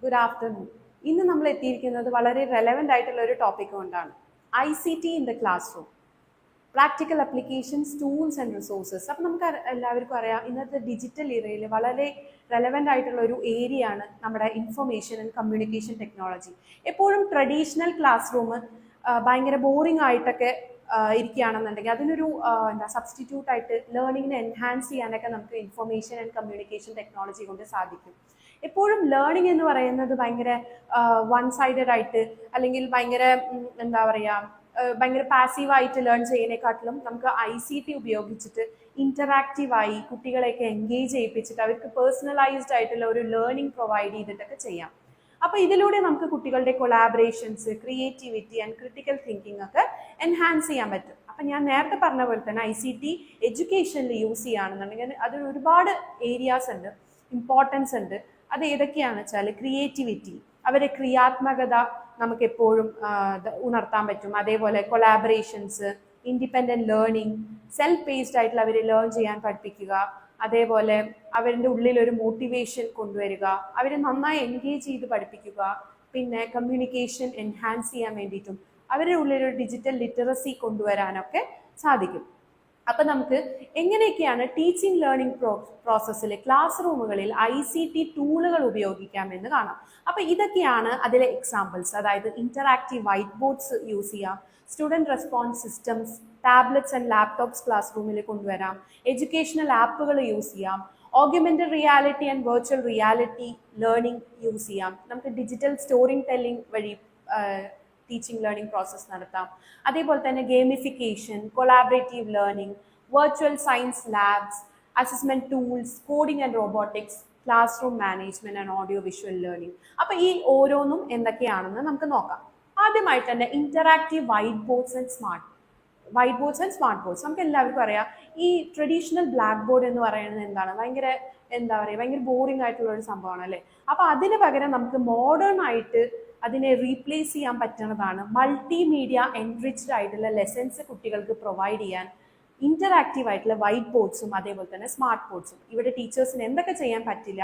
Good afternoon. ഇന്ന് നമ്മൾ എത്തിയിരിക്കുന്നത് വളരെ റെലവെന്റ് ആയിട്ടുള്ള ഒരു ടോപ്പിക് കൊണ്ടാണ്. ICT in the class room, practical applications, tools and resources. അപ്പം നമുക്ക് എല്ലാവർക്കും അറിയാം, ഇന്നത്തെ ഡിജിറ്റൽ ഇറയിൽ വളരെ റെലവെന്റ് ആയിട്ടുള്ള ഒരു ഏരിയ ആണ് നമ്മുടെ ഇൻഫർമേഷൻ ആൻഡ് കമ്മ്യൂണിക്കേഷൻ ടെക്നോളജി. എപ്പോഴും ട്രഡീഷണൽ ക്ലാസ് റൂം ഭയങ്കര ബോറിംഗ് ആയിട്ടൊക്കെ ഇരിക്കുകയാണെന്നുണ്ടെങ്കിൽ അതിനൊരു സബ്സ്റ്റിറ്റ്യൂട്ട് ആയിട്ട് ലേണിങ്ങിനെ എൻഹാൻസ് ചെയ്യാനൊക്കെ നമുക്ക് ഇൻഫർമേഷൻ ആൻഡ് കമ്മ്യൂണിക്കേഷൻ ടെക്നോളജി കൊണ്ട് സാധിക്കും. എപ്പോഴും ലേണിംഗ് എന്ന് പറയുന്നത് ഭയങ്കര വൺ സൈഡഡ് ആയിട്ട് അല്ലെങ്കിൽ ഭയങ്കര എന്താ പറയുക ഭയങ്കര പാസീവായിട്ട് ലേൺ ചെയ്യുന്നതിനെക്കാട്ടിലും നമുക്ക് ICT ഉപയോഗിച്ചിട്ട് ഇന്ററാക്റ്റീവായി കുട്ടികളെയൊക്കെ എൻഗേജ് ചെയ്യിപ്പിച്ചിട്ട് അവർക്ക് പേഴ്സണലൈസ്ഡ് ആയിട്ടുള്ള ഒരു ലേണിംഗ് പ്രൊവൈഡ് ചെയ്തിട്ടൊക്കെ ചെയ്യാം. അപ്പൊ ഇതിലൂടെ നമുക്ക് കുട്ടികളുടെ collaborations, creativity and critical thinking ഒക്കെ എൻഹാൻസ് ചെയ്യാൻ പറ്റും. അപ്പൊ ഞാൻ നേരത്തെ പറഞ്ഞ പോലെ തന്നെ ICT എഡ്യൂക്കേഷനിൽ യൂസ് ചെയ്യുകയാണെന്നുണ്ടെങ്കിൽ അതിന് ഒരുപാട് ഏരിയാസ് ഉണ്ട്, ഇമ്പോർട്ടൻസ് ഉണ്ട്. അത് ഏതൊക്കെയാണെന്ന് വെച്ചാൽ ക്രിയേറ്റിവിറ്റി, അവരെ ക്രിയാത്മകത നമുക്ക് എപ്പോഴും ഉണർത്താൻ പറ്റും. അതേപോലെ collaborations, independent learning, self based ആയിട്ടുള്ള അവരെ ലേൺ ചെയ്യാൻ പഠിപ്പിക്കുക. അതേപോലെ അവരുടെ ഉള്ളിൽ ഒരു മോട്ടിവേഷൻ കൊണ്ടുവരിക, അവരെ നന്നായി എൻഗേജ് ചെയ്ത് പഠിപ്പിക്കുക. പിന്നെ കമ്മ്യൂണിക്കേഷൻ എൻഹാൻസ് ചെയ്യാൻ വേണ്ടിയിട്ടും അവരുടെ ഉള്ളിൽ ഒരു ഡിജിറ്റൽ ലിറ്ററസി കൊണ്ടുവരാനൊക്കെ സാധിക്കും. അപ്പൊ നമുക്ക് എങ്ങനെയൊക്കെയാണ് ടീച്ചിങ് ലേണിംഗ് പ്രോസസ്സിൽ ക്ലാസ് റൂമുകളിൽ ICT ടൂളുകൾ ഉപയോഗിക്കാമെന്ന് കാണാം. അപ്പൊ ഇതൊക്കെയാണ് അതിലെ എക്സാമ്പിൾസ്. അതായത് ഇന്ററാക്റ്റീവ് വൈറ്റ് ബോർഡ്സ് യൂസ് ചെയ്യാം, student response systems, tablets and laptops class റൂമിൽ കൊണ്ടുവരാം, എഡ്യൂക്കേഷണൽ ആപ്പുകൾ യൂസ് ചെയ്യാം, augmented reality and virtual reality learning use ചെയ്യാം. നമുക്ക് ഡിജിറ്റൽ സ്റ്റോറിംഗ് ടെല്ലിംഗ് വഴി ടീച്ചിങ് ലേണിംഗ് പ്രോസസ്സ് നടത്താം. അതേപോലെ തന്നെ gamification, collaborative learning, virtual science labs, assessment tools, coding and robotics, class room management and audio visual learning. അപ്പൊ ഈ ഓരോന്നും എന്തൊക്കെയാണെന്ന് നമുക്ക് നോക്കാം. ആദ്യമായിട്ട് തന്നെ interactive white boards and smart boards. നമുക്ക് എല്ലാവർക്കും അറിയാം, ഈ ട്രഡീഷണൽ ബ്ലാക്ക് ബോർഡ് എന്ന് പറയുന്നത് എന്താണ്, ഭയങ്കര ബോറിംഗ് ആയിട്ടുള്ള ഒരു സംഭവമാണ് അല്ലേ. അപ്പൊ അതിന് പകരം നമുക്ക് മോഡേൺ ആയിട്ട് അതിനെ റീപ്ലേസ് ചെയ്യാൻ പറ്റുന്നതാണ് മൾട്ടിമീഡിയ എൻറിച്ച്ഡ് ആയിട്ടുള്ള ലെസൺസ് കുട്ടികൾക്ക് പ്രൊവൈഡ് ചെയ്യാൻ ഇന്ററാക്റ്റീവ് ആയിട്ടുള്ള വൈറ്റ് ബോർഡ്സും അതേപോലെ തന്നെ സ്മാർട്ട് ബോർഡ്സും. ഇവിടെ ടീച്ചേഴ്സിന് എന്തൊക്കെ ചെയ്യാൻ പറ്റില്ല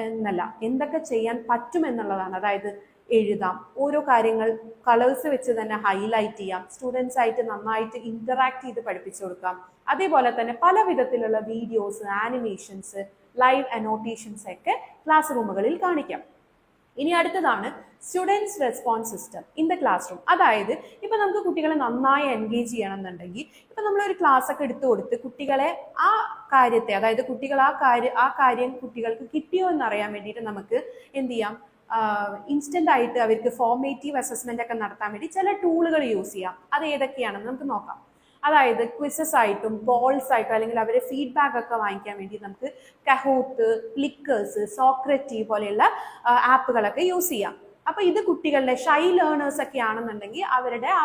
എന്നല്ല, എന്തൊക്കെ ചെയ്യാൻ പറ്റും എന്നുള്ളതാണ്. അതായത് എഴുതാം, ഓരോ കാര്യങ്ങൾ കളേഴ്സ് വെച്ച് തന്നെ ഹൈലൈറ്റ് ചെയ്യാം, സ്റ്റുഡൻസ് ആയിട്ട് നന്നായിട്ട് ഇന്ററാക്ട് ചെയ്ത് പഠിപ്പിച്ചു കൊടുക്കാം. അതേപോലെ തന്നെ പല വിധത്തിലുള്ള വീഡിയോസ്, ആനിമേഷൻസ്, ലൈവ് അനോട്ടേഷൻസ് ഒക്കെ ക്ലാസ് റൂമുകളിൽ കാണിക്കാം. ഇനി അടുത്തതാണ് students response system in the class room. അതായത് ഇപ്പൊ നമുക്ക് കുട്ടികളെ നന്നായി എൻഗേജ് ചെയ്യണമെന്നുണ്ടെങ്കിൽ ഇപ്പൊ നമ്മളൊരു ക്ലാസ് ഒക്കെ എടുത്തു കൊടുത്ത് കുട്ടികളെ ആ കാര്യത്തെ, അതായത് കുട്ടികൾ ആ കാര്യം കുട്ടികൾക്ക് കിട്ടിയോ എന്നറിയാൻ വേണ്ടിയിട്ട് നമുക്ക് എന്ത് ചെയ്യാം, ഇൻസ്റ്റന്റ് ആയിട്ട് അവർക്ക് ഫോർമേറ്റീവ് അസസ്മെന്റ് ഒക്കെ നടത്താൻ വേണ്ടി ചില ടൂളുകൾ യൂസ് ചെയ്യാം. അത് ഏതൊക്കെയാണെന്ന് നമുക്ക് നോക്കാം. അതായത് ക്വിസസ് ആയിട്ടും പോൾസ് ആയിട്ടും അല്ലെങ്കിൽ അവരെ ഫീഡ്ബാക്ക് ഒക്കെ വാങ്ങിക്കാൻ വേണ്ടി നമുക്ക് കഹൂട്ട്, ക്ലിക്കേഴ്സ്, സോക്രറ്റി പോലെയുള്ള ആപ്പുകളൊക്കെ യൂസ് ചെയ്യാം. അപ്പൊ ഇത് കുട്ടികളുടെ ഷൈ ലേണേഴ്സ് ഒക്കെ ആണെന്നുണ്ടെങ്കിൽ അവരുടെ ആ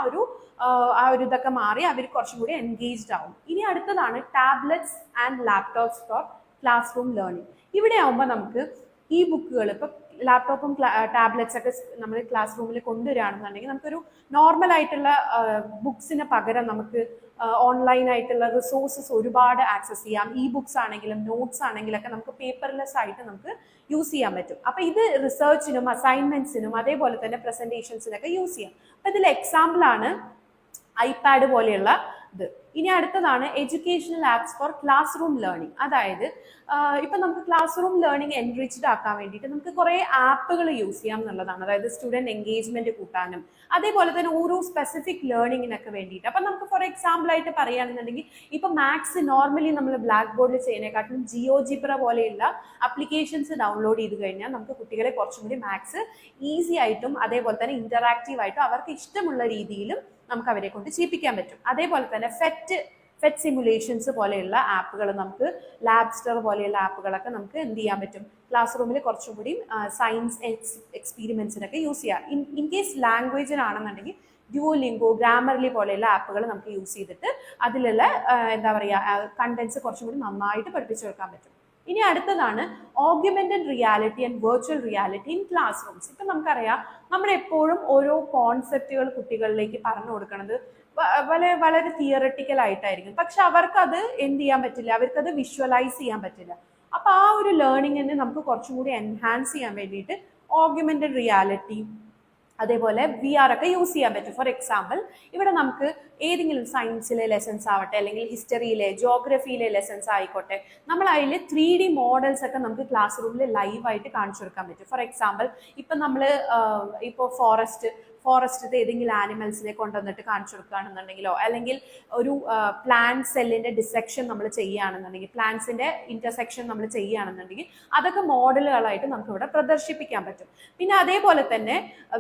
ഒരു ഇതൊക്കെ മാറി അവർ കുറച്ചും കൂടി എൻഗേജ്ഡ് ആവും. ഇനി അടുത്തതാണ് tablets and laptops for classroom learning. ഇവിടെ ആവുമ്പോൾ നമുക്ക് ഈ ബുക്കുകൾ, ഇപ്പൊ ലാപ്ടോപ്പും ടാബ്ലറ്റ്സ് ഒക്കെ നമ്മൾ ക്ലാസ് റൂമിൽ കൊണ്ടുവരികയാണെന്നുണ്ടെങ്കിൽ നമുക്കൊരു നോർമൽ ആയിട്ടുള്ള ബുക്സിന് പകരം നമുക്ക് ഓൺലൈൻ ആയിട്ടുള്ള റിസോഴ്സസ് ഒരുപാട് ആക്സസ് ചെയ്യാം. ബുക്സ് ആണെങ്കിലും നോട്ട്സ് ആണെങ്കിലും ഒക്കെ നമുക്ക് പേപ്പർലെസ് ആയിട്ട് നമുക്ക് യൂസ് ചെയ്യാൻ പറ്റും. അപ്പൊ ഇത് റിസർച്ചിനും അസൈൻമെന്റ്സിനും അതേപോലെ തന്നെ പ്രസന്റേഷൻസിനൊക്കെ യൂസ് ചെയ്യാം. അപ്പൊ ഇതിൽ എക്സാമ്പിൾ ആണ് ഐപാഡ് പോലെയുള്ള ഇത്. ഇനി അടുത്തതാണ് educational apps for classroom learning. അതായത് ഇപ്പൊ നമുക്ക് ക്ലാസ് റൂം ലേണിംഗ് എൻറിച്ച്ഡ് ആക്കാൻ വേണ്ടിയിട്ട് നമുക്ക് കുറെ ആപ്പുകൾ യൂസ് ചെയ്യാം എന്നുള്ളതാണ്. അതായത് സ്റ്റുഡന്റ് എൻഗേജ്മെന്റ് കൂട്ടാനും അതേപോലെ തന്നെ ഓരോ സ്പെസിഫിക് ലേണിങ്ങിനൊക്കെ വേണ്ടിയിട്ട്. അപ്പൊ നമുക്ക് ഫോർ എക്സാമ്പിൾ ആയിട്ട് പറയുകയാണെന്നുണ്ടെങ്കിൽ ഇപ്പൊ മാത്സ് നോർമലി നമ്മൾ ബ്ലാക്ക് ബോർഡിൽ ചെയ്യുന്നതിനെക്കാട്ടും ജിയോജിബ്ര പോലെയുള്ള ആപ്ലിക്കേഷൻസ് ഡൗൺലോഡ് ചെയ്ത് കഴിഞ്ഞാൽ നമുക്ക് കുട്ടികളെ കുറച്ചും കൂടി മാത്സ് ഈസി ആയിട്ടും അതേപോലെ തന്നെ ഇന്ററാക്റ്റീവ് ആയിട്ടും അവർക്ക് ഇഷ്ടമുള്ള രീതിയിലും നമുക്ക് അവരെ കൊണ്ട് ചെയ്യിപ്പിക്കാൻ പറ്റും. അതേപോലെ തന്നെ ഫെറ്റ് സിമുലേഷൻസ് പോലെയുള്ള ആപ്പുകൾ, നമുക്ക് ലാബ്സ്റ്റർ പോലെയുള്ള ആപ്പുകളൊക്കെ നമുക്ക് എന്ത് ചെയ്യാൻ പറ്റും, ക്ലാസ് റൂമിൽ കുറച്ചും കൂടി സയൻസ് എക്സ്പീരിമെന്റ്സിനൊക്കെ യൂസ് ചെയ്യാം. ഇൻ കേസ് ലാംഗ്വേജിനാണെന്നുണ്ടെങ്കിൽ ഡ്യൂലിംഗോ, ഗ്രാമർലി പോലെയുള്ള ആപ്പുകൾ നമുക്ക് യൂസ് ചെയ്തിട്ട് അതിലുള്ള കണ്ടന്റ്സ് കുറച്ചും കൂടി നന്നായിട്ട് പഠിപ്പിച്ചു കൊടുക്കാൻ പറ്റും. ഇനി അടുത്തതാണ് augmented reality and virtual reality in class rooms. ഇപ്പൊ നമുക്കറിയാം, നമ്മൾ എപ്പോഴും ഓരോ കോൺസെപ്റ്റുകൾ കുട്ടികളിലേക്ക് പറഞ്ഞു കൊടുക്കുന്നത് വളരെ തിയറട്ടിക്കൽ ആയിട്ടായിരിക്കും. പക്ഷെ അവർക്കത് എന്ത് ചെയ്യാൻ പറ്റില്ല, അവർക്കത് വിഷ്വലൈസ് ചെയ്യാൻ പറ്റില്ല. അപ്പൊ ആ ഒരു ലേണിങ്ങിനെ നമുക്ക് കുറച്ചും കൂടി എൻഹാൻസ് ചെയ്യാൻ വേണ്ടിയിട്ട് ഓഗ്യുമെന്റഡ് റിയാലിറ്റി, അതേപോലെ VR ഒക്കെ യൂസ് ചെയ്യാൻ പറ്റും. ഫോർ എക്സാമ്പിൾ ഇവിടെ നമുക്ക് ഏതെങ്കിലും സയൻസിലെ ലെസൺസ് ആവട്ടെ, അല്ലെങ്കിൽ ഹിസ്റ്ററിയിലെ ജോഗ്രഫിയിലെ ലെസൺസ് ആയിക്കോട്ടെ, നമ്മൾ അതിൽ 3D മോഡൽസ് ഒക്കെ നമുക്ക് ക്ലാസ് റൂമിൽ ലൈവായിട്ട് കാണിച്ചു കൊടുക്കാൻ പറ്റും. ഫോർ എക്സാമ്പിൾ ഇപ്പം നമ്മൾ ഇപ്പോൾ ഫോറസ്റ്റിലെ ഏതെങ്കിലും ആനിമൽസിനെ കൊണ്ടുവന്നിട്ട് കാണിച്ചു കൊടുക്കുകയാണെന്നുണ്ടെങ്കിലോ, അല്ലെങ്കിൽ ഒരു പ്ലാന്റ് സെല്ലിന്റെ ഡിസെക്ഷൻ നമ്മൾ ചെയ്യുകയാണെന്നുണ്ടെങ്കിൽ, പ്ലാന്റ്സിന്റെ ഇന്റർസെക്ഷൻ നമ്മൾ ചെയ്യുകയാണെന്നുണ്ടെങ്കിൽ അതൊക്കെ മോഡലുകളായിട്ട് നമുക്ക് ഇവിടെ പ്രദർശിപ്പിക്കാൻ പറ്റും. പിന്നെ അതേപോലെ തന്നെ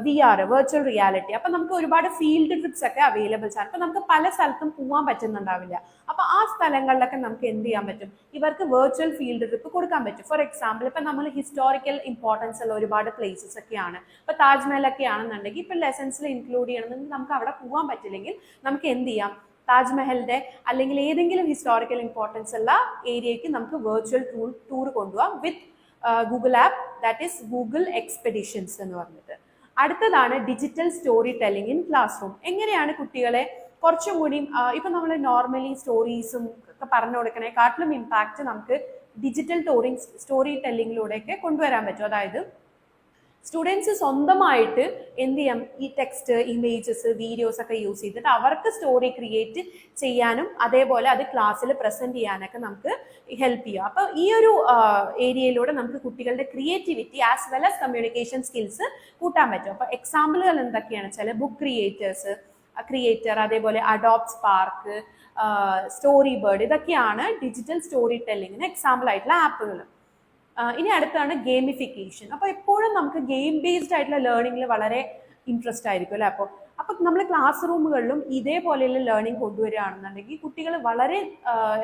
VR, വെർച്വൽ റിയാലിറ്റി. അപ്പൊ നമുക്ക് ഒരുപാട് ഫീൽഡ് ട്രിപ്സ് ഒക്കെ അവൈലബിൾസ് ആണ്. അപ്പൊ നമുക്ക് പല സ്ഥലത്തും പോകാൻ പറ്റുന്നുണ്ടാവില്ല. അപ്പൊ ആ സ്ഥലങ്ങളിലൊക്കെ നമുക്ക് എന്ത് ചെയ്യാൻ പറ്റും, ഇവർക്ക് വെർച്വൽ ഫീൽഡ് ട്രിപ്പ് കൊടുക്കാൻ പറ്റും. ഫോർ എക്സാമ്പിൾ ഇപ്പൊ നമ്മൾ ഹിസ്റ്റോറിക്കൽ ഇമ്പോർട്ടൻസ് ഉള്ള ഒരുപാട് പ്ലേസസ് ഒക്കെയാണ്, ഇപ്പൊ താജ്മഹൽ ഒക്കെ ആണെന്നുണ്ടെങ്കിൽ ഇപ്പൊ ലെസൺസിൽ ഇൻക്ലൂഡ് ചെയ്യണമെങ്കിൽ നമുക്ക് അവിടെ പോകാൻ പറ്റില്ലെങ്കിൽ നമുക്ക് എന്ത് ചെയ്യാം, താജ്മഹലിന്റെ അല്ലെങ്കിൽ ഏതെങ്കിലും ഹിസ്റ്റോറിക്കൽ ഇമ്പോർട്ടൻസ് ഉള്ള ഏരിയയ്ക്ക് നമുക്ക് വെർച്വൽ ടൂർ കൊണ്ടുപോകാം with Google app, that is Google expeditions എന്ന് പറഞ്ഞിട്ട്. അടുത്തതാണ് digital story telling in class room. എങ്ങനെയാണ് കുട്ടികളെ കുറച്ചും കൂടി ഇപ്പൊ നമ്മൾ നോർമലി സ്റ്റോറീസും ഒക്കെ പറഞ്ഞു കൊടുക്കണേക്കാട്ടിലും ഇമ്പാക്റ്റ് നമുക്ക് ഡിജിറ്റൽ സ്റ്റോറി ടെല്ലിങ്ങിലൂടെയൊക്കെ കൊണ്ടുവരാൻ പറ്റും. അതായത് സ്റ്റുഡൻസ് സ്വന്തമായിട്ട് എന്ത് ചെയ്യാം, ഈ ടെക്സ്റ്റ്, ഇമേജസ്, വീഡിയോസ് ഒക്കെ യൂസ് ചെയ്തിട്ട് അവർക്ക് സ്റ്റോറി ക്രിയേറ്റ് ചെയ്യാനും അതേപോലെ അത് ക്ലാസ്സിൽ പ്രസന്റ് ചെയ്യാനൊക്കെ നമുക്ക് ഹെൽപ്പ് ചെയ്യാം. അപ്പൊ ഈ ഒരു ഏരിയയിലൂടെ നമുക്ക് കുട്ടികളുടെ creativity as well as communication skills കൂട്ടാൻ പറ്റും. അപ്പൊ എക്സാമ്പിളുകൾ എന്തൊക്കെയാണ് വെച്ചാൽ ബുക്ക് ക്രിയേറ്റർ, അതേപോലെ അഡോബ് സ്പാർക്ക്, സ്റ്റോറി ബേർഡ്, ഇതൊക്കെയാണ് ഡിജിറ്റൽ സ്റ്റോറി ടെല്ലിങ്ങിന് എക്സാമ്പിൾ ആയിട്ടുള്ള ആപ്പുകൾ. ഇനി അടുത്താണ് ഗെയിമിഫിക്കേഷൻ. അപ്പോൾ എപ്പോഴും നമുക്ക് ഗെയിം ബേസ്ഡ് ആയിട്ടുള്ള ലേണിംഗിൽ വളരെ ഇൻട്രസ്റ്റ് ആയിരിക്കും അല്ലേ. അപ്പോൾ നമ്മൾ ക്ലാസ് റൂമുകളിലും ഇതേപോലെയുള്ള ലേണിംഗ് കൊണ്ടുവരികയാണെന്നുണ്ടെങ്കിൽ കുട്ടികൾ വളരെ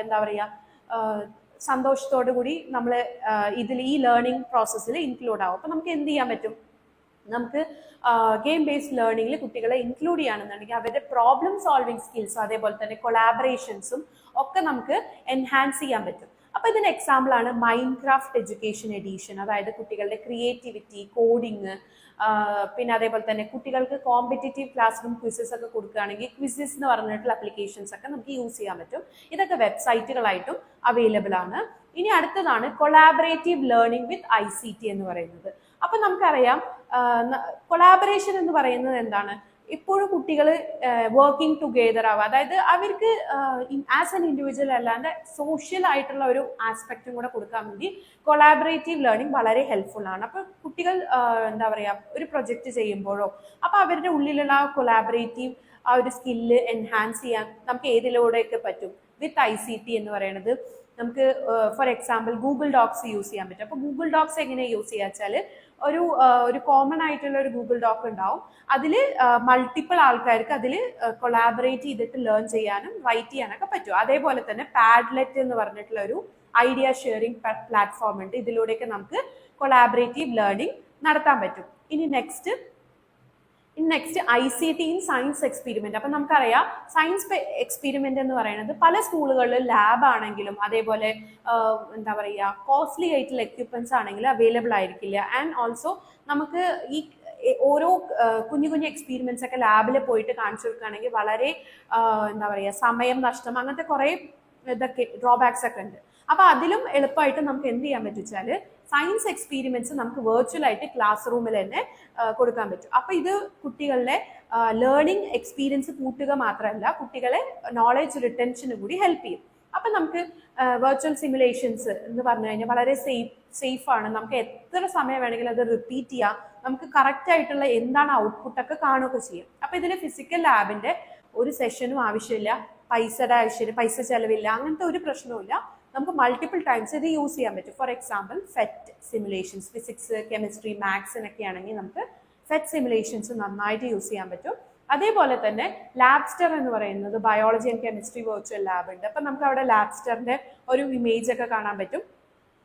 എന്താ പറയുക, സന്തോഷത്തോടു കൂടി നമ്മൾ ഈ ലേണിംഗ് പ്രോസസ്സിൽ ഇൻക്ലൂഡ് ആവും. അപ്പോൾ നമുക്ക് എന്ത് ചെയ്യാൻ പറ്റും, നമുക്ക് ഗെയിം ബേസ്ഡ് ലേണിംഗിൽ കുട്ടികളെ ഇൻക്ലൂഡ് ചെയ്യുകയാണെന്നുണ്ടെങ്കിൽ അവരുടെ പ്രോബ്ലം സോൾവിങ് സ്കിൽസും അതേപോലെ തന്നെ കൊളാബറേഷൻസും ഒക്കെ നമുക്ക് എൻഹാൻസ് ചെയ്യാൻ പറ്റും. അപ്പൊ ഇതിന് എക്സാമ്പിൾ ആണ് മൈൻക്രാഫ്റ്റ് എഡ്യൂക്കേഷൻ എഡീഷൻ. അതായത് കുട്ടികളുടെ ക്രിയേറ്റിവിറ്റി, കോഡിങ്, പിന്നെ അതേപോലെ തന്നെ കുട്ടികൾക്ക് കോമ്പറ്റേറ്റീവ് ക്ലാസ് റൂം ക്വിസസ് ഒക്കെ കൊടുക്കുകയാണെങ്കിൽ ക്വിസസ് എന്ന് പറഞ്ഞിട്ടുള്ള അപ്ലിക്കേഷൻസ് ഒക്കെ നമുക്ക് യൂസ് ചെയ്യാൻ പറ്റും. ഇതൊക്കെ വെബ്സൈറ്റുകളായിട്ടും അവൈലബിൾ ആണ്. ഇനി അടുത്തതാണ് കൊളാബറേറ്റീവ് ലേണിംഗ് വിത്ത് ICT എന്ന് പറയുന്നത്. അപ്പൊ നമുക്കറിയാം കൊളാബറേഷൻ എന്ന് പറയുന്നത് എന്താണ്, ഇപ്പോഴും കുട്ടികൾ വർക്കിംഗ് ടുഗെദർ ആവുക, അതായത് അവർക്ക് ആസ് എൻ ഇൻഡിവിജ്വൽ അല്ലാണ്ട് സോഷ്യൽ ആയിട്ടുള്ള ഒരു ആസ്പെക്റ്റും കൂടെ കൊടുക്കാൻ വേണ്ടി കൊളാബറേറ്റീവ് ലേണിംഗ് വളരെ ഹെൽപ്ഫുൾ ആണ്. അപ്പോൾ കുട്ടികൾ എന്താ പറയുക, ഒരു പ്രൊജക്റ്റ് ചെയ്യുമ്പോഴോ അപ്പോൾ അവരുടെ ഉള്ളിലുള്ള ആ കൊളാബറേറ്റീവ് ആ ഒരു സ്കില്ല് എൻഹാൻസ് ചെയ്യാൻ നമുക്ക് ഏതിലൂടെയൊക്കെ പറ്റും, വിത്ത് ICT എന്ന് പറയുന്നത്. നമുക്ക് for example Google Docs use ചെയ്യാൻ പറ്റും. അപ്പോൾ ഗൂഗിൾ ഡോക്സ് എങ്ങനെ യൂസ് ചെയ്യുക വെച്ചാൽ ഒരു കോമൺ ആയിട്ടുള്ള ഒരു ഗൂഗിൾ ഡോക്ക് ഉണ്ടാവും, അതിൽ മൾട്ടിപ്പിൾ ആൾക്കാർക്ക് അതിൽ കൊളാബറേറ്റ് ചെയ്തിട്ട് ലേൺ ചെയ്യാനും റൈറ്റ് ചെയ്യാനൊക്കെ പറ്റും. അതേപോലെ തന്നെ പാഡ്ലെറ്റ് എന്ന് പറഞ്ഞിട്ടുള്ള ഒരു ഐഡിയ ഷെയറിംഗ് പ്ലാറ്റ്ഫോം ഉണ്ട്, ഇതിലൂടെയൊക്കെ നമുക്ക് കൊളാബറേറ്റീവ് ലേണിംഗ് നടത്താൻ പറ്റും. ഇനി next ICT in science experiment. അപ്പൊ നമുക്കറിയാം സയൻസ് എക്സ്പെരിമെന്റ് എന്ന് പറയുന്നത് പല സ്കൂളുകളിലും ലാബ് ആണെങ്കിലും അതേപോലെ എന്താ പറയുക കോസ്റ്റ്ലി ആയിട്ടുള്ള എക്യുപ്മെന്റ്സ് ആണെങ്കിലും അവൈലബിൾ ആയിരിക്കില്ല. ആൻഡ് ഓൾസോ നമുക്ക് ഈ ഓരോ കുഞ്ഞു എക്സ്പെരിമെന്റ്സ് ഒക്കെ ലാബിൽ പോയിട്ട് കാണിച്ചു കൊടുക്കുകയാണെങ്കിൽ വളരെ എന്താ പറയുക സമയം നഷ്ടം, അങ്ങനത്തെ കുറെ ഇതൊക്കെ ഡ്രോബാക്സ് ഒക്കെ ഉണ്ട്. അപ്പൊ അതിലും എളുപ്പമായിട്ട് നമുക്ക് എന്ത് ചെയ്യാൻ പറ്റും വെച്ചാൽ സയൻസ് എക്സ്പെരിമെന്റ്സ് നമുക്ക് വെർച്വൽ ആയിട്ട് ക്ലാസ് റൂമിൽ തന്നെ കൊടുക്കാൻ പറ്റും. അപ്പൊ ഇത് കുട്ടികളുടെ ലേണിംഗ് എക്സ്പീരിയൻസ് കൂട്ടുക മാത്രമല്ല, കുട്ടികളെ നോളജ് റിട്ടൻഷന് കൂടി ഹെൽപ്പ് ചെയ്യും. അപ്പൊ നമുക്ക് വെർച്വൽ സിമുലേഷൻസ് എന്ന് പറഞ്ഞു കഴിഞ്ഞാൽ വളരെ സേഫ് ആണ്. നമുക്ക് എത്ര സമയം വേണമെങ്കിലും അത് റിപ്പീറ്റ് ചെയ്യാം, നമുക്ക് കറക്റ്റ് ആയിട്ടുള്ള എന്താണ് ഔട്ട്പുട്ട് ഒക്കെ കാണുകയൊക്കെ ചെയ്യും. അപ്പൊ ഇതിൽ ഫിസിക്കൽ ലാബിന്റെ ഒരു സെഷനും ആവശ്യമില്ല, പൈസ ചെലവില്ല, അങ്ങനത്തെ ഒരു പ്രശ്നവുമില്ല. നമുക്ക് മൾട്ടിപ്പിൾ ടൈംസ് ഇത് യൂസ് ചെയ്യാൻ പറ്റും. For example PhET simulations, physics, chemistry, മാത്സിനൊക്കെ ആണെങ്കിൽ നമുക്ക് ഫെറ്റ് സിമുലേഷൻസ് നന്നായിട്ട് യൂസ് ചെയ്യാൻ പറ്റും. അതേപോലെ തന്നെ ലാബ്സ്റ്റർ എന്ന് പറയുന്നത് biology and chemistry virtual lab ഉണ്ട്. അപ്പം നമുക്ക് അവിടെ ലാബ്സ്റ്ററിന്റെ ഒരു ഇമേജ് ഒക്കെ കാണാൻ പറ്റും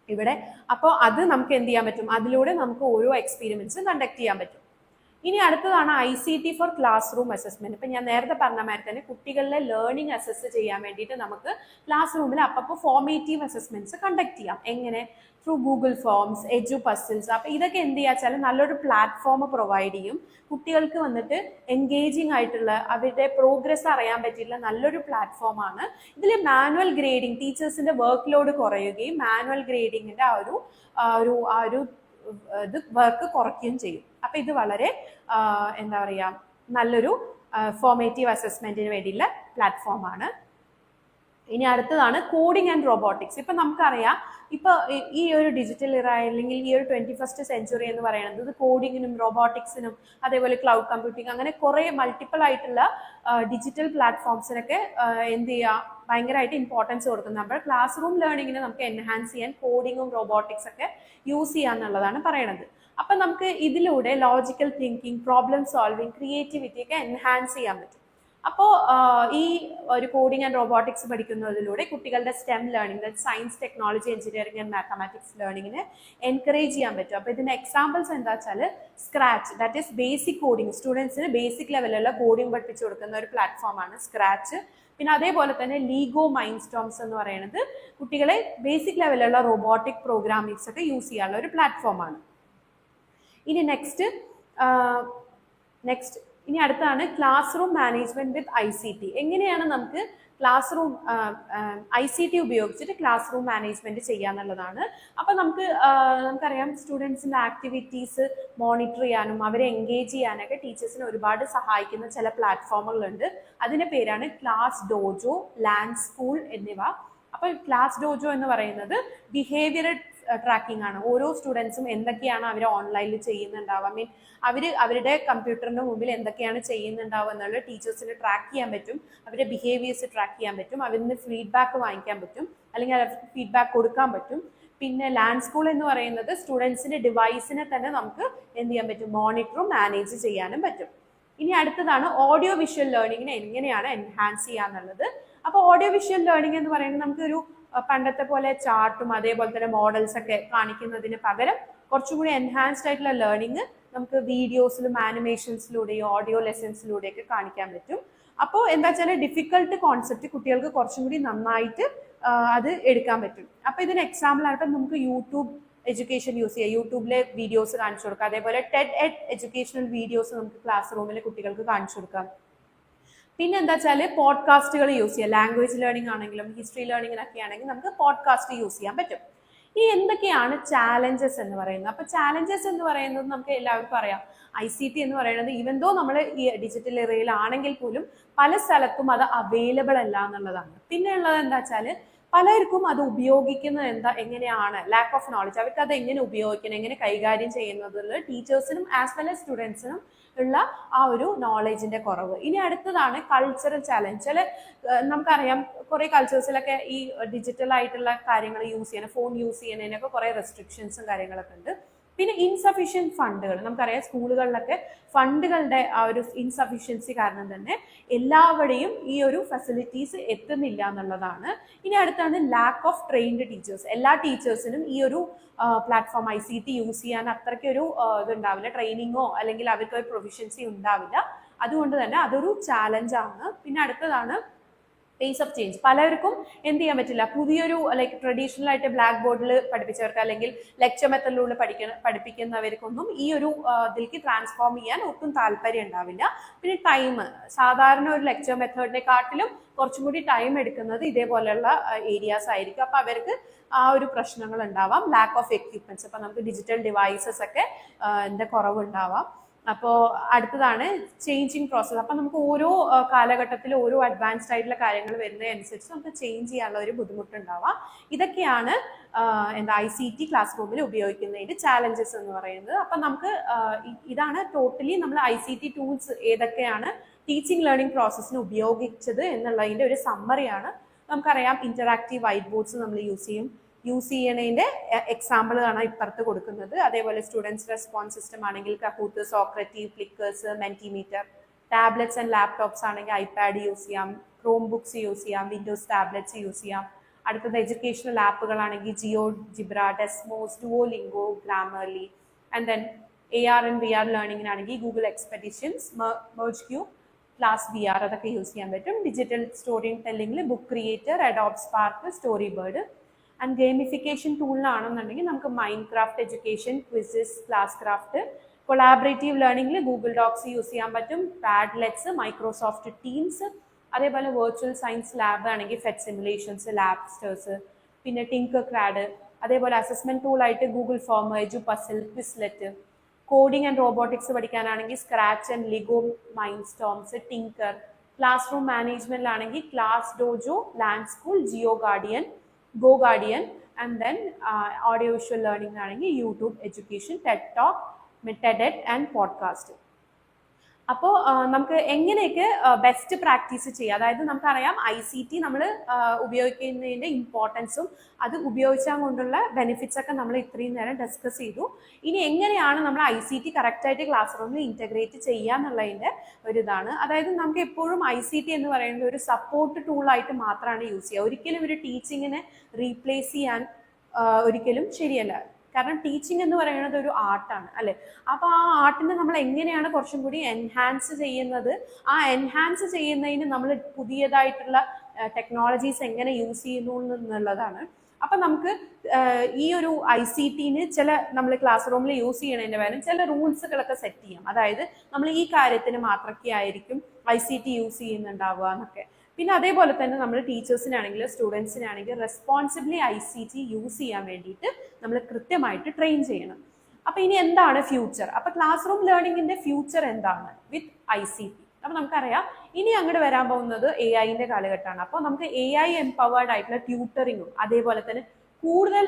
ഇവിടെ. അപ്പോൾ അത് നമുക്ക് എന്ത് ചെയ്യാൻ പറ്റും, അതിലൂടെ നമുക്ക് ഓരോ എക്സ്പെരിമെന്റ്സും കണ്ടക്ട് ചെയ്യാൻ പറ്റും. ഇനി അടുത്തതാണ് ICT for classroom assessment. ഇപ്പം ഞാൻ നേരത്തെ പറഞ്ഞ മാതിരി തന്നെ കുട്ടികളിലെ ലേണിംഗ് അസസ് ചെയ്യാൻ വേണ്ടിയിട്ട് നമുക്ക് ക്ലാസ് റൂമിൽ അപ്പോൾ ഫോർമേറ്റീവ് അസസ്മെന്റ്സ് കണ്ടക്ട് ചെയ്യാം. എങ്ങനെ? Through Google Forms, edu puzzles. അപ്പോൾ ഇതൊക്കെ എന്ത് ചെയ്യുക വെച്ചാൽ നല്ലൊരു പ്ലാറ്റ്ഫോം പ്രൊവൈഡ് ചെയ്യും കുട്ടികൾക്ക് വന്നിട്ട് എൻഗേജിങ് ആയിട്ടുള്ള അവരുടെ പ്രോഗ്രസ് അറിയാൻ പറ്റിയിട്ടുള്ള നല്ലൊരു പ്ലാറ്റ്ഫോമാണ്. ഇതിൽ മാനുവൽ ഗ്രേഡിംഗ്, ടീച്ചേഴ്സിന്റെ വർക്ക് ലോഡ് കുറയുകയും മാനുവൽ ഗ്രേഡിങ്ങിന്റെ ആ ഒരു ഇത് വർക്ക് കുറയ്ക്കുകയും ചെയ്യും. അപ്പം ഇത് വളരെ എന്താ പറയുക നല്ലൊരു ഫോർമേറ്റീവ് അസസ്മെന്റിന് വേണ്ടിയുള്ള പ്ലാറ്റ്ഫോമാണ്. ഇനി അടുത്തതാണ് കോഡിംഗ് ആൻഡ് റോബോട്ടിക്സ്. ഇപ്പം നമുക്കറിയാം ഇപ്പൊ ഈ ഒരു ഡിജിറ്റൽ ഇറ അല്ലെങ്കിൽ ഈ ഒരു 21st സെഞ്ചുറി എന്ന് പറയുന്നത് ഇത് കോഡിങ്ങിനും റോബോട്ടിക്സിനും അതേപോലെ ക്ലൗഡ് കമ്പ്യൂട്ടിംഗ് അങ്ങനെ കുറെ മൾട്ടിപ്പിൾ ആയിട്ടുള്ള ഡിജിറ്റൽ പ്ലാറ്റ്ഫോംസിനൊക്കെ എന്ത് ചെയ്യുക ഭയങ്കരമായിട്ട് ഇമ്പോർട്ടൻസ് കൊടുക്കുന്നത്. നമ്മുടെ ക്ലാസ് റൂം ലേണിങ്ങിനെ നമുക്ക് എൻഹാൻസ് ചെയ്യാൻ കോഡിങ്ങും റോബോട്ടിക്സ് ഒക്കെ യൂസ് ചെയ്യാന്നുള്ളതാണ് പറയണത്. അപ്പൊ നമുക്ക് ഇതിലൂടെ logical thinking, problem solving, creativity ഒക്കെ എൻഹാൻസ് ചെയ്യാൻ പറ്റും. അപ്പോൾ ഈ ഒരു കോഡിംഗ് ആൻഡ് റോബോട്ടിക്സ് പഠിക്കുന്നതിലൂടെ കുട്ടികളുടെ STEM learning, science, technology, engineering and mathematics ലേണിങ്ങിനെ എൻകറേജ് ചെയ്യാൻ പറ്റും. അപ്പോൾ ഇതിന്റെ എക്സാമ്പിൾസ് എന്താ വെച്ചാൽ Scratch, that is basic coding, സ്റ്റുഡൻസിന് ബേസിക് ലെവലിലുള്ള കോഡിംഗ് പഠിപ്പിച്ചു കൊടുക്കുന്ന ഒരു പ്ലാറ്റ്ഫോമാണ് സ്ക്രാച്ച്. പിന്നെ അതേപോലെ തന്നെ ലീഗോ മൈൻഡ് സ്റ്റോംസ് എന്ന് പറയുന്നത് കുട്ടികളെ ബേസിക് ലെവലിലുള്ള റോബോട്ടിക് പ്രോഗ്രാമിങ്സ് ഒക്കെ യൂസ് ചെയ്യാനുള്ള ഒരു പ്ലാറ്റ്ഫോമാണ്. ഇനി ഇനി അടുത്താണ് ക്ലാസ് റൂം മാനേജ്മെന്റ് വിത്ത് ICT. എങ്ങനെയാണ് നമുക്ക് ക്ലാസ് റൂം ICT ഉപയോഗിച്ചിട്ട് ക്ലാസ് റൂം മാനേജ്മെന്റ് ചെയ്യാന്നുള്ളതാണ്. അപ്പൊ നമുക്കറിയാം സ്റ്റുഡൻസിന്റെ ആക്ടിവിറ്റീസ് മോണിറ്റർ ചെയ്യാനും അവരെ എൻഗേജ് ചെയ്യാനൊക്കെ ടീച്ചേഴ്സിനെ ഒരുപാട് സഹായിക്കുന്ന ചില പ്ലാറ്റ്ഫോമുകളുണ്ട്. അതിന്റെ പേരാണ് ക്ലാസ് ഡോജോ, ലാൻഡ് സ്കൂൾ എന്നിവ. അപ്പൊ ക്ലാസ് ഡോജോ എന്ന് പറയുന്നത് ബിഹേവിയറൽ ട്രാക്കിംഗ് ആണ്. ഓരോ സ്റ്റുഡൻസും എന്തൊക്കെയാണ് അവർ ഓൺലൈനിൽ ചെയ്യുന്നുണ്ടാവുക, മീൻ അവരുടെ കമ്പ്യൂട്ടറിന്റെ മുമ്പിൽ എന്തൊക്കെയാണ് ചെയ്യുന്നുണ്ടാവുക എന്നുള്ളത് ടീച്ചേഴ്സിന് ട്രാക്ക് ചെയ്യാൻ പറ്റും, അവരുടെ ബിഹേവിയേഴ്സ് ട്രാക്ക് ചെയ്യാൻ പറ്റും, അവരിൽ നിന്ന് ഫീഡ്ബാക്ക് വാങ്ങിക്കാൻ പറ്റും, അല്ലെങ്കിൽ അവർക്ക് ഫീഡ്ബാക്ക് കൊടുക്കാൻ പറ്റും. പിന്നെ ലാൻഡ് സ്കൂൾ എന്ന് പറയുന്നത് സ്റ്റുഡൻസിന്റെ ഡിവൈസിനെ തന്നെ നമുക്ക് എന്ത് ചെയ്യാൻ പറ്റും, മോണിറ്ററും മാനേജ് ചെയ്യാനും പറ്റും. ഇനി അടുത്തതാണ് ഓഡിയോ വിഷ്വൽ ലേണിങ്ങിനെ എങ്ങനെയാണ് എൻഹാൻസ് ചെയ്യാന്നുള്ളത്. അപ്പോൾ ഓഡിയോ വിഷ്വൽ ലേണിംഗ് എന്ന് പറയുന്നത് നമുക്കൊരു പണ്ടത്തെ പോലെ ചാർട്ടും അതേപോലെ തന്നെ മോഡൽസ് ഒക്കെ കാണിക്കുന്നതിന് പകരം കുറച്ചുകൂടി എൻഹാൻസ്ഡ് ആയിട്ടുള്ള ലേണിംഗ് നമുക്ക് വീഡിയോസിലും ആനിമേഷൻസിലൂടെയും ഓഡിയോ ലെസൺസിലൂടെയൊക്കെ കാണിക്കാൻ പറ്റും. അപ്പോൾ എന്താ വെച്ചാൽ ഡിഫിക്കൽട്ട് കോൺസെപ്റ്റ് കുട്ടികൾക്ക് കുറച്ചും കൂടി നന്നായിട്ട് അത് എടുക്കാൻ പറ്റും. അപ്പോൾ ഇതിന് എക്സാമ്പിൾ ആണ് ഇപ്പം നമുക്ക് യൂട്യൂബ് എഡ്യൂക്കേഷൻ യൂസ് ചെയ്യാം, യൂട്യൂബിലെ വീഡിയോസ് കാണിച്ചു കൊടുക്കാം. അതേപോലെ ടെഡ് എഡ്യൂക്കേഷണൽ വീഡിയോസ് നമുക്ക് ക്ലാസ് റൂമിൽ കുട്ടികൾക്ക് കാണിച്ചു കൊടുക്കാം. പിന്നെ എന്താ വെച്ചാൽ പോഡ്കാസ്റ്റുകൾ യൂസ് ചെയ്യാം. ലാംഗ്വേജ് ലേണിംഗ് ആണെങ്കിലും ഹിസ്റ്ററി ലേണിങ്ങിനൊക്കെ ആണെങ്കിൽ നമുക്ക് പോഡ്കാസ്റ്റ് യൂസ് ചെയ്യാൻ പറ്റും. ഈ എന്തൊക്കെയാണ് ചാലഞ്ചസ് എന്ന് പറയുന്നത്? അപ്പൊ ചാലഞ്ചസ് എന്ന് പറയുന്നത് നമുക്ക് എല്ലാവർക്കും അറിയാം. ICT എന്ന് പറയുന്നത് ഈവൻ ദോ നമ്മൾ ഈ ഡിജിറ്റൽ ഇറയിലാണെങ്കിൽ പോലും പല സ്ഥലത്തും അത് അവൈലബിൾ അല്ല എന്നുള്ളതാണ്. പിന്നെ ഉള്ളത് എന്താ വെച്ചാൽ പലർക്കും അത് ഉപയോഗിക്കുന്നത് എങ്ങനെയാണ്, ലാക്ക് ഓഫ് നോളജ്, അവർക്ക് അത് എങ്ങനെ ഉപയോഗിക്കണം, എങ്ങനെ കൈകാര്യം ചെയ്യുന്നതിൽ ടീച്ചേഴ്സിനും ആസ് വെൽ ആസ് സ്റ്റുഡൻസിനും ഉള്ള ആ ഒരു നോളജിന്റെ കുറവ്. ഇനി അടുത്തതാണ് കൾച്ചറൽ ചാലഞ്ച്. ചില നമുക്കറിയാം കുറെ കൾച്ചേഴ്സിലൊക്കെ ഈ ഡിജിറ്റൽ ആയിട്ടുള്ള കാര്യങ്ങൾ യൂസ് ചെയ്യണം, ഫോൺ യൂസ് ചെയ്യുന്നതിനൊക്കെ കുറെ റെസ്ട്രിക്ഷൻസും കാര്യങ്ങളൊക്കെ ഉണ്ട്. പിന്നെ ഇൻസഫിഷ്യൻറ്റ് ഫണ്ടുകൾ, നമുക്കറിയാം സ്കൂളുകളിലൊക്കെ ഫണ്ടുകളുടെ ആ ഒരു ഇൻസഫിഷ്യൻസി കാരണം തന്നെ എല്ലാവരുടെയും ഈ ഒരു ഫെസിലിറ്റീസ് എത്തുന്നില്ല എന്നുള്ളതാണ്. ഇനി അടുത്താണ് ലാക്ക് ഓഫ് ട്രെയിൻഡ് ടീച്ചേഴ്സ്. എല്ലാ ടീച്ചേഴ്സിനും ഈ ഒരു പ്ലാറ്റ്ഫോം ICT യൂസ് ചെയ്യാൻ അത്രയ്ക്കൊരു ഇതുണ്ടാവില്ല, ട്രെയിനിങ്ങോ അല്ലെങ്കിൽ അവർക്ക് ഒരു പ്രൊവിഷ്യൻസി ഉണ്ടാവില്ല. അതുകൊണ്ട് തന്നെ അതൊരു ചാലഞ്ചാണ്. പിന്നെ അടുത്തതാണ് പേസ് ഓഫ് ചേഞ്ച്. പലർക്കും എന്ത് ചെയ്യാൻ പറ്റില്ല, പുതിയൊരു ലൈക്ക് ട്രഡീഷണൽ ആയിട്ട് ബ്ലാക്ക് ബോർഡിൽ പഠിപ്പിച്ചവർക്ക് അല്ലെങ്കിൽ ലെക്ചർ മെത്തഡിലൂടെ പഠിപ്പിക്കുന്നവർക്കൊന്നും ഈ ഒരു ഇതിലേക്ക് ട്രാൻസ്ഫോം ചെയ്യാൻ ഒട്ടും താല്പര്യം ഉണ്ടാവില്ല. പിന്നെ ടൈം, സാധാരണ ഒരു ലെക്ചർ മെത്തേഡിനെക്കാട്ടിലും കുറച്ചും കൂടി ടൈം എടുക്കുന്നത് ഇതേപോലെയുള്ള ഏരിയാസ് ആയിരിക്കും. അപ്പൊ അവർക്ക് ആ ഒരു പ്രശ്നങ്ങൾ ഉണ്ടാവാം. ലാക്ക് ഓഫ് എക്യുപ്മെന്റ്സ്, അപ്പൊ നമുക്ക് ഡിജിറ്റൽ ഡിവൈസസ് ഒക്കെ കുറവുണ്ടാവാം. അപ്പോൾ അടുത്തതാണ് ചേഞ്ചിങ് പ്രോസസ്സ്. അപ്പം നമുക്ക് ഓരോ കാലഘട്ടത്തിൽ ഓരോ അഡ്വാൻസ്ഡ് ആയിട്ടുള്ള കാര്യങ്ങൾ വരുന്നതനുസരിച്ച് നമുക്ക് ചേഞ്ച് ചെയ്യാനുള്ള ഒരു ബുദ്ധിമുട്ടുണ്ടാവാം. ഇതൊക്കെയാണ് ICT ക്ലാസ് റൂമിൽ ഉപയോഗിക്കുന്നതിന്റെ ചാലഞ്ചസ് എന്ന് പറയുന്നത്. അപ്പം നമുക്ക് ഇതാണ് ടോട്ടലി നമ്മൾ ICT ടൂൾസ് ഏതൊക്കെയാണ് ടീച്ചിങ് ലേണിംഗ് പ്രോസസ്സിന് ഉപയോഗിച്ചത് എന്നുള്ളതിന്റെ ഒരു സമ്മറിയാണ്. നമുക്കറിയാം ഇന്ററാക്റ്റീവ് വൈറ്റ് ബോർഡ്സ് നമ്മൾ യൂസ് ചെയ്യണതിന്റെ എക്സാമ്പിളാണ് ഇപ്പുറത്ത് കൊടുക്കുന്നത്. അതേപോലെ സ്റ്റുഡൻസ് റെസ്പോൺസ് സിസ്റ്റം ആണെങ്കിൽ Kahoot, Socrative, clickers, Mentimeter, tablets and laptops ആണെങ്കിൽ iPad യൂസ് ചെയ്യാം, ക്രോം ബുക്സ് യൂസ് ചെയ്യാം, വിൻഡോസ് ടാബ്ലറ്റ്സ് യൂസ് ചെയ്യാം. അടുത്തത് എഡ്യൂക്കേഷണൽ ആപ്പുകളാണെങ്കിൽ GeoGebra, Desmos, Duolingo, Grammarly. And then AR and VR ലേണിങ്ങിനാണെങ്കിൽ Google Expeditions, Merge Cube, Class VR അതൊക്കെ use ചെയ്യാൻ പറ്റും. ഡിജിറ്റൽ സ്റ്റോറി ടെല്ലിംഗിൽ Book Creator, Adobe Spark, Storybird. And gamification ടൂളിലാണെന്നുണ്ടെങ്കിൽ നമുക്ക് Minecraft Education, Quizizz, Classcraft. Collaborative ലേണിംഗിൽ Google Docs use ചെയ്യാൻ പറ്റും, പാഡ്ലെറ്റ്സ്, മൈക്രോസോഫ്റ്റ് ടീംസ്. അതേപോലെ വെർച്വൽ സയൻസ് ലാബ് ആണെങ്കിൽ ഫെറ്റ് സിമുലേഷൻസ്, ലാബ്സ്റ്റേഴ്സ്. പിന്നെ ടിങ്കർ ക്രാഡ്, അതേപോലെ അസസ്മെന്റ് ടൂൾ ആയിട്ട് Google Form, Edpuzzle, Quizlet. Coding and robotics പഠിക്കാനാണെങ്കിൽ Scratch and Lego Mindstorms, Tinker. Classroom മാനേജ്മെന്റിലാണെങ്കിൽ ClassDojo, LanSchool, Geo Guardian, go guardian. And then audio visual learning ആണെങ്കിൽ YouTube Education, TED Talk, TED-Ed and podcast. അപ്പോൾ നമുക്ക് എങ്ങനെയൊക്കെ best practice ചെയ്യാം, അതായത് നമുക്കറിയാം ICT നമ്മൾ ഉപയോഗിക്കുന്നതിൻ്റെ ഇമ്പോർട്ടൻസും അത് ഉപയോഗിച്ചാൽ കൊണ്ടുള്ള ബെനിഫിറ്റ്സ് ഒക്കെ നമ്മൾ ഇത്രയും നേരം ഡിസ്കസ് ചെയ്തു. ഇനി എങ്ങനെയാണ് നമ്മൾ ICT കറക്റ്റായിട്ട് ക്ലാസ് റൂമിൽ ഇൻറ്റഗ്രേറ്റ് ചെയ്യുക എന്നുള്ളതിൻ്റെ ഒരിതാണ്. അതായത് നമുക്ക് എപ്പോഴും ICT എന്ന് പറയുന്നത് ഒരു സപ്പോർട്ട് ടൂളായിട്ട് മാത്രമാണ് യൂസ് ചെയ്യുക. ഒരിക്കലും ഒരു ടീച്ചിങ്ങിനെ റീപ്ലേസ് ചെയ്യാൻ ഒരിക്കലും ശരിയല്ല. കാരണം ടീച്ചിങ് എന്ന് പറയുന്നത് ഒരു ആർട്ടാണ് അല്ലെ. അപ്പോൾ ആ ആർട്ടിനെ നമ്മൾ എങ്ങനെയാണ് കുറച്ചും കൂടി എൻഹാൻസ് ചെയ്യുന്നത്, ആ എൻഹാൻസ് ചെയ്യുന്നതിന് നമ്മൾ പുതിയതായിട്ടുള്ള ടെക്നോളജീസ് എങ്ങനെ യൂസ് ചെയ്യുന്നു എന്നുള്ളതാണ്. അപ്പം നമുക്ക് ഈ ഒരു ICTന് ചില നമ്മൾ ക്ലാസ് റൂമിൽ യൂസ് ചെയ്യണതിൻ്റെ പകരം ചില റൂൾസുകളൊക്കെ സെറ്റ് ചെയ്യാം. അതായത് നമ്മൾ ഈ കാര്യത്തിന് മാത്രമൊക്കെ ആയിരിക്കും ICT യൂസ് ചെയ്യുന്നുണ്ടാവുക എന്നൊക്കെ. പിന്നെ അതേപോലെ തന്നെ നമ്മൾ ടീച്ചേഴ്സിനാണെങ്കിലും സ്റ്റുഡൻസിനാണെങ്കിലും റെസ്പോൺസിബിളി ICT യൂസ് ചെയ്യാൻ വേണ്ടിയിട്ട് നമ്മൾ കൃത്യമായിട്ട് ട്രെയിൻ ചെയ്യണം. അപ്പൊ ഇനി എന്താണ് ഫ്യൂച്ചർ? അപ്പൊ ക്ലാസ് റൂം ലേണിംഗിന്റെ ഫ്യൂച്ചർ എന്താണ് വിത്ത് ICT? അപ്പൊ നമുക്കറിയാം ഇനി അങ്ങോട്ട് വരാൻ പോകുന്നത് AI-ന്റെ കാലഘട്ടമാണ്. അപ്പോൾ നമുക്ക് AI എംപവേർഡ് ആയിട്ടുള്ള ട്യൂട്ടറിങ്ങും അതേപോലെ തന്നെ കൂടുതൽ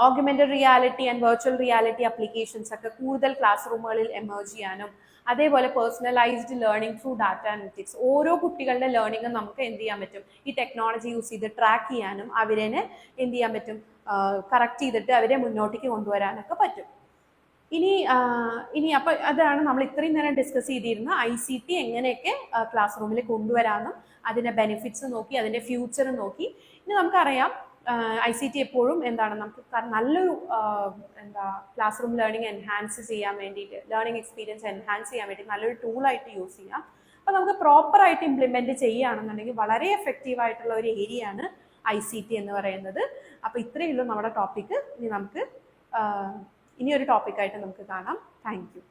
augmented reality and virtual reality applications ഒക്കെ കൂടുതൽ ക്ലാസ് റൂമുകളിൽ എമേർജ് ചെയ്യാനും, അതേപോലെ personalised learning through data analytics, ഓരോ കുട്ടികളുടെ ലേണിംഗും നമുക്ക് എന്ത് ചെയ്യാൻ പറ്റും, ഈ ടെക്നോളജി യൂസ് ചെയ്ത് ട്രാക്ക് ചെയ്യാനും അവരെ എന്ത് ചെയ്യാൻ പറ്റും, കറക്റ്റ് ചെയ്തിട്ട് അവരെ മുന്നോട്ടേക്ക് കൊണ്ടുവരാനൊക്കെ പറ്റും. ഇനി അപ്പോൾ അതാണ് നമ്മൾ ഇത്രയും നേരം ഡിസ്കസ് ചെയ്തിരുന്ന ICT എങ്ങനെയൊക്കെ ക്ലാസ് റൂമിൽ കൊണ്ടുവരാമെന്നും അതിൻ്റെ ബെനിഫിറ്റ്സ് നോക്കി, അതിൻ്റെ ഫ്യൂച്ചർ നോക്കി. ഇനി നമുക്കറിയാം ICT എപ്പോഴും എന്താണ് നമുക്ക് നല്ലൊരു ക്ലാസ് റൂം ലേണിംഗ് എൻഹാൻസ് ചെയ്യാൻ വേണ്ടിയിട്ട്, ലേണിംഗ് എക്സ്പീരിയൻസ് എൻഹാൻസ് ചെയ്യാൻ വേണ്ടി നല്ലൊരു ടൂളായിട്ട് യൂസ് ചെയ്യാം. അപ്പോൾ നമുക്ക് പ്രോപ്പറായിട്ട് ഇംപ്ലിമെൻറ്റ് ചെയ്യുകയാണെന്നുണ്ടെങ്കിൽ വളരെ എഫക്റ്റീവ് ആയിട്ടുള്ള ഒരു ഏരിയയാണ് ICT എന്ന് പറയുന്നത്. അപ്പോൾ ഇത്രയേ ഉള്ളൂ നമ്മുടെ ടോപ്പിക്ക്. ഇനി നമുക്ക് ഇനിയൊരു ടോപ്പിക്കായിട്ട് നമുക്ക് കാണാം. Thank you.